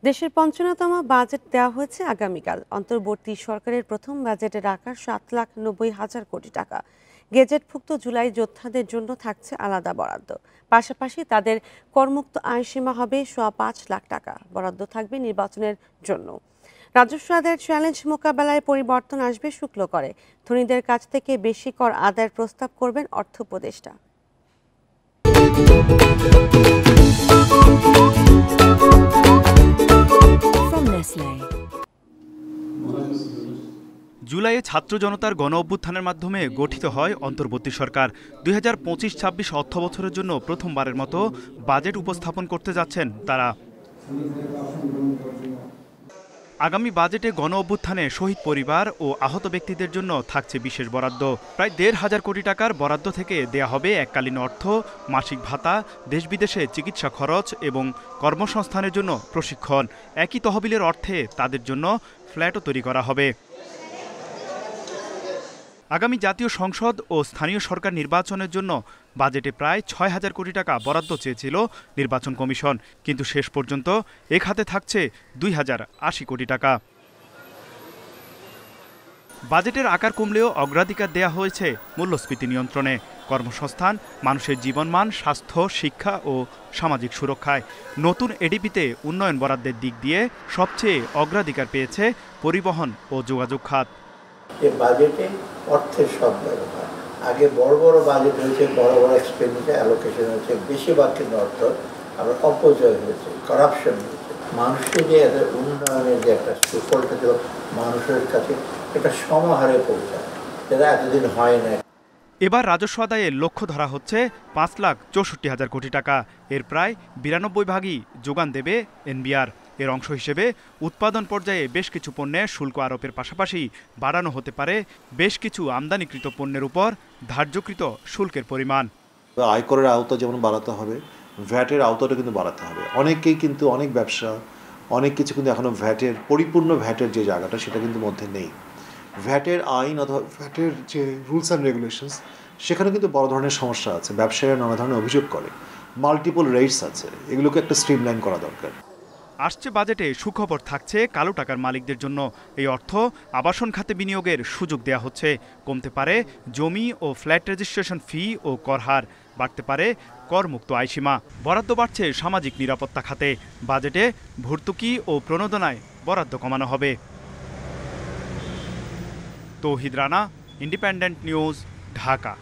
দেশের ৫৫তম বাজেট দেওয়া হয়েছে আগামীকাল। অন্তর্বর্তী সরকারের প্রথম বাজেটের আকার ৭,৯০,০০০ কোটি টাকা। গেজেটভুক্ত জুলাই যোদ্ধাদের জন্য থাকছে আলাদা বরাদ্দ। পাশাপাশি তাদের করমুক্ত আয়সীমা হবে ৫,০০,০০০ টাকা। বরাদ্দ থাকবে নির্বাচনের জন্য। রাজস্ব আদায়ের চ্যালেঞ্জ মোকাবেলায় পরিবর্তন আসবে শুল্ক করে। ধনীদের কাছ থেকে বেশি কর আদায়ের প্রস্তাব করবেন অর্থ উপদেষ্টা। জুলাইয়ে ছাত্র জনতার গণ অভ্যুত্থানের মাধ্যমে গঠিত হয় অন্তর্বর্তী সরকার। ২০২৫-২৬ অর্থবছরের জন্য প্রথমবারের মতো বাজেট উপস্থাপন করতে যাচ্ছেন তারা। আগামী বাজেটে গণ অভ্যুত্থানে শহীদ পরিবার ও আহত ব্যক্তিদের জন্য থাকছে বিশেষ বরাদ্দ। প্রায় ১,৫০০ কোটি টাকার বরাদ্দ থেকে দেয়া হবে এককালীন অর্থ, মাসিক ভাতা, দেশ বিদেশে চিকিৎসা খরচ এবং কর্মসংস্থানের জন্য প্রশিক্ষণ। একই তহবিলের অর্থে তাদের জন্য ফ্ল্যাটও তৈরি করা হবে। আগামী জাতীয় সংসদ ও স্থানীয় সরকার নির্বাচনের জন্য বাজেটে প্রায় ৬,০০০ কোটি টাকা বরাদ্দ চেয়েছিল নির্বাচন কমিশন, কিন্তু শেষ পর্যন্ত এ খাতে থাকছে ২,০৮০ কোটি টাকা। বাজেটের আকার কমলেও অগ্রাধিকার দেয়া হয়েছে মূল্যস্ফীতি নিয়ন্ত্রণে, কর্মসংস্থান, মানুষের জীবনমান, স্বাস্থ্য, শিক্ষা ও সামাজিক সুরক্ষায়। নতুন এডিপিতে উন্নয়ন বরাদ্দের দিক দিয়ে সবচেয়ে অগ্রাধিকার পেয়েছে পরিবহন ও যোগাযোগ খাত। যে বাজেটে অর্থের সব ব্যবহার, আগে বড় বড় বাজেট হয়েছে, বড় বড় এক্সপেন্ডিচার অ্যালোকেশন হয়েছে, বেশিরভাগ কিন্তু অর্থ আবার অপচয় হয়েছে, করাপশন হয়েছে। মানুষের যে উন্নয়নের যে একটা সুফলটা ছিল মানুষের কাছে এটা সমাহারে পৌঁছায়, যেটা এতদিন হয় না। এবার রাজস্ব আদায়ের লক্ষ্য ধরা হচ্ছে ৫,৬৪,০০০ কোটি টাকা। এর প্রায় ৯২ ভাগই যোগান দেবে এনবিআর। এর অংশ হিসেবে উৎপাদন পর্যায়ে বেশ কিছু পণ্যে শুল্ক আরোপের পাশাপাশি বাড়ানো হতে পারে বেশ কিছু আমদানিকৃত পণ্যের উপর ধার্যকৃত শুল্কের পরিমাণ। আয়করের আওতা যেমন বাড়াতে হবে, ভ্যাটের আওতাটা কিন্তু বাড়াতে হবে। অনেকেই কিন্তু অনেক ব্যবসা, অনেক কিছু কিন্তু এখনো পরিপূর্ণ ভ্যাটের যে জায়গাটা সেটা কিন্তু মধ্যে নেই। ভ্যাটের আইন অথবা ভ্যাটের যে রুলস অ্যান্ড রেগুলেশনস সেখানে কিন্তু বড় ধরনের সমস্যা আছে। ব্যবসায়ীরা নানা ধরনের অভিযোগ করে, মাল্টিপল রেটস আছে, এগুলোকে একটা স্ট্রিমলাইন করা দরকার। আসছে বাজেটে সুখবর থাকছে কালো টাকার মালিকদের জন্য। এই অর্থ আবাসন খাতে বিনিয়োগের সুযোগ দেয়া হচ্ছে। কমতে পারে জমি ও ফ্ল্যাট রেজিস্ট্রেশন ফি ও কর হার, বাড়তে পারে করমুক্ত আয়সীমা। বরাদ্দ বাড়ছে সামাজিক নিরাপত্তা খাতে। বাজেটে ভর্তুকি ও প্রণোদনায় বরাদ্দ কমানো হবে। তৌহিদ রানা, ইন্ডিপেন্ডেন্ট নিউজ, ঢাকা।